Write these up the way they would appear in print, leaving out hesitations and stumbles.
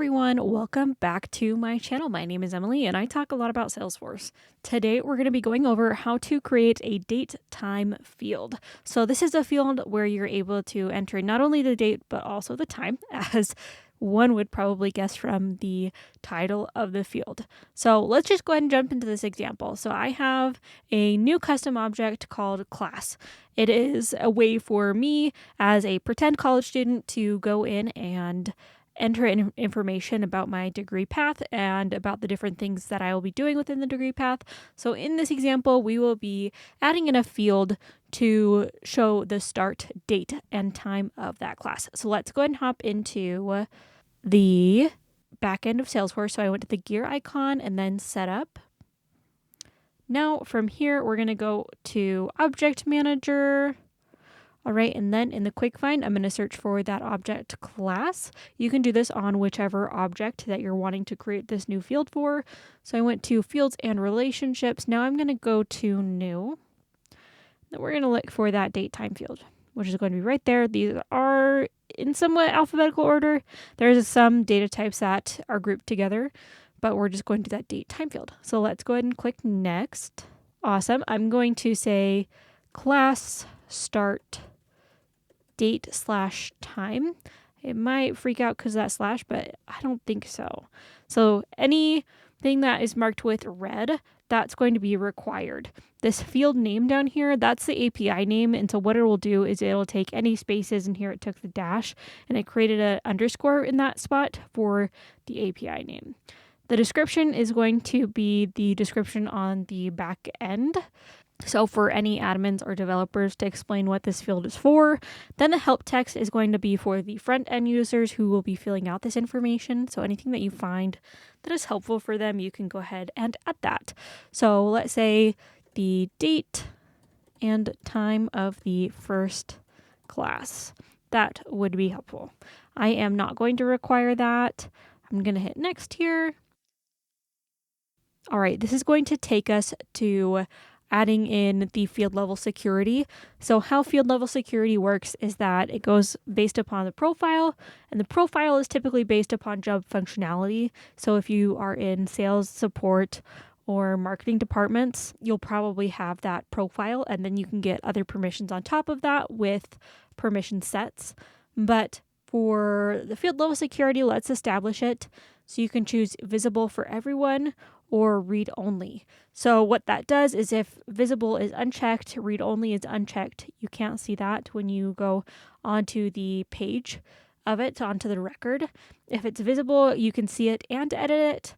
everyone, welcome back to my channel. My name is Emily and I talk a lot about Salesforce. Today we're going to be going over how to create a date time field. So this is a field where you're able to enter not only the date but also the time, as one would probably guess from the title of the field. So let's just go ahead and jump into this example. So I have a new custom object called class. It is a way for me as a pretend college student to go in and enter in information about my degree path and about the different things that I will be doing within the degree path. So in this example, we will be adding in a field to show the start date and time of that class. So let's go ahead and hop into the back end of Salesforce. So I went to the gear icon and then setup. Now from here, we're going to go to Object Manager. All right, and then in the quick find, I'm going to search for that object class. You can do this on whichever object that you're wanting to create this new field for. So I went to fields and relationships. Now I'm going to go to new. Then we're going to look for that date time field, which is going to be right there. These are in somewhat alphabetical order. There's some data types that are grouped together, but we're just going to that date time field. So let's go ahead and click next. Awesome. I'm going to say class start date/time. It might freak out because of that slash, but I don't think so. So anything that is marked with red, that's going to be required. This field name down here, that's the API name. And so what it will do is it'll take any spaces, and here it took the dash and it created an underscore in that spot for the API name. The description is going to be the description on the back end. So for any admins or developers to explain what this field is for. Then the help text is going to be for the front end users who will be filling out this information. So anything that you find that is helpful for them, you can go ahead and add that. So let's say the date and time of the first class. That would be helpful. I am not going to require that. I'm going to hit next here. All right, this is going to take us to adding in the field level security. So how field level security works is that it goes based upon the profile, and the profile is typically based upon job functionality. So if you are in sales, support, or marketing departments, you'll probably have that profile, and then you can get other permissions on top of that with permission sets. But for the field level security, let's establish it. So you can choose visible for everyone or read only. So what that does is if visible is unchecked, read only is unchecked. You can't see that when you go onto the page of it, onto the record. If it's visible, you can see it and edit it.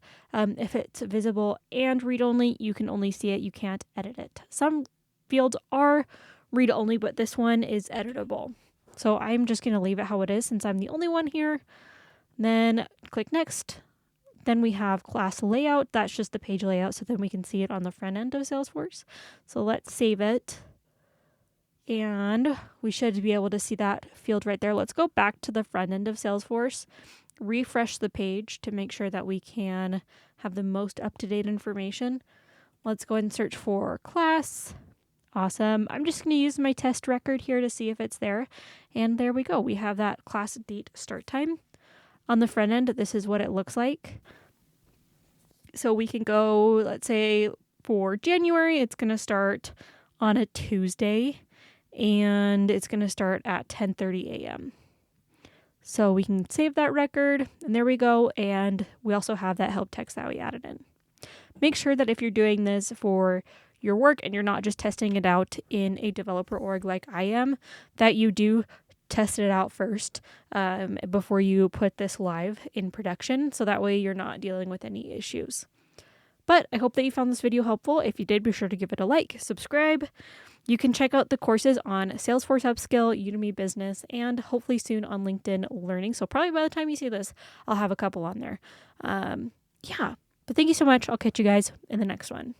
If it's visible and read only, you can only see it. You can't edit it. Some fields are read only, but this one is editable. So I'm just going to leave it how it is since I'm the only one here. Then click next. Then we have class layout. That's just the page layout, so then we can see it on the front end of Salesforce. So let's save it. And we should be able to see that field right there. Let's go back to the front end of Salesforce, refresh the page to make sure that we can have the most up-to-date information. Let's go ahead and search for class. Awesome. I'm just going to use my test record here to see if it's there. And there we go. We have that class date start time. On the front end, this is what it looks like. So we can go, let's say for January, it's going to start on a Tuesday and it's going to start at 10:30 a.m. So we can save that record, and there we go. And we also have that help text that we added in. Make sure that if you're doing this for your work and you're not just testing it out in a developer org like I am, that you do test it out first before you put this live in production, so that way you're not dealing with any issues. But I hope that you found this video helpful. If you did, be sure to give it a like, subscribe. You can check out the courses on Salesforce Upskill, Udemy Business, and hopefully soon on LinkedIn Learning. So probably by the time you see this, I'll have a couple on there. But thank you so much. I'll catch you guys in the next one.